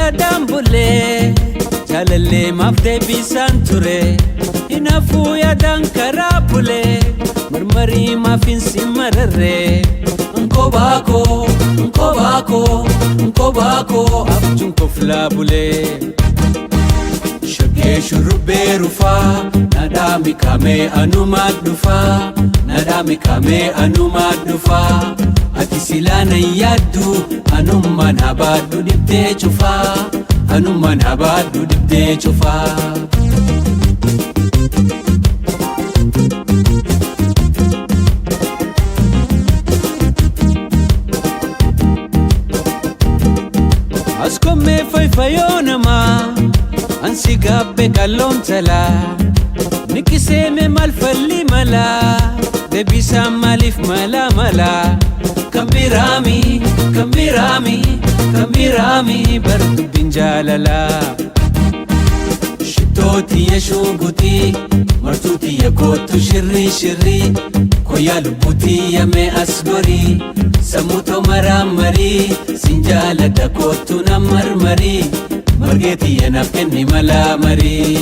yaadaan bulee jaalallee maaf deebisaan ture hinaafuu yaadaan karaa bulee marmarii maaf hin si mararree Nkobako, Nkobako, Nkobako abjuun koflaa bulee Shaggee shurrubbee rufaa nadhaami kamee anumaa dhufaa nadhaami kamee anumaa dhufaa ati silaa nan yaaddu anummaan habaadhu dhibdee cufaa anummaan habaadhu dhibdee cufaa Askommee fayyoo namaa ansi gaabbee qalloon talaa nikiseeme maal falli malaa deebisaan maaliif malaa malaa kan biraami bar dubbiin jaalalaa shittoo tiyya shungutii martuu tiyya kootu shirrii shirrii koyaa lubbuu tiyya mee as gorii sammuu too maraamarii sin jaaladha kootu na marmarii margee tiyya naaf kenni malaa marii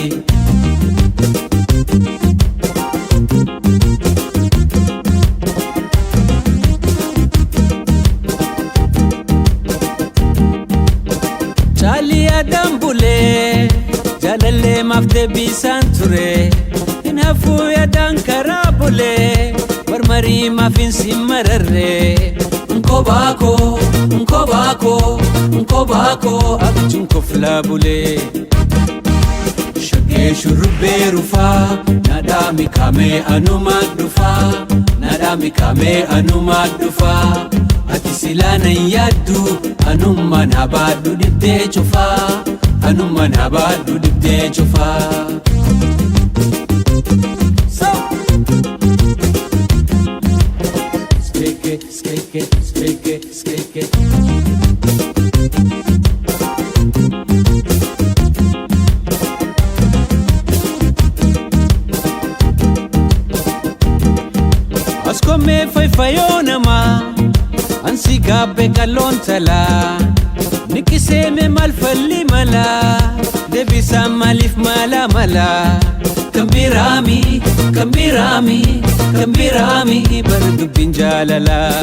Chaalii yaadaan bulee jaalallee maaf deebisaan ture hinaafuu yaadaan karaa bulee marmarii maaf hin si mararree Nkobako, Nkobako, Nkobako abjuun koflaa bulee Shaggee shurrubbee rufaa nadhaami kamee anumaa dhufaa nadhaami kamee anumaa dhufaa ati silaa nan yaaddu anummaan habaadhu dhibdee cufaa anummaan habaadhu dhibdee cufaa Skeke Askommee fayyoo namaa ansi gaabbee qalloon talaa nikiseeme maal falli malaa deebisaan maaliif malaa malaa kan biraami bar dubbiin jaalalaa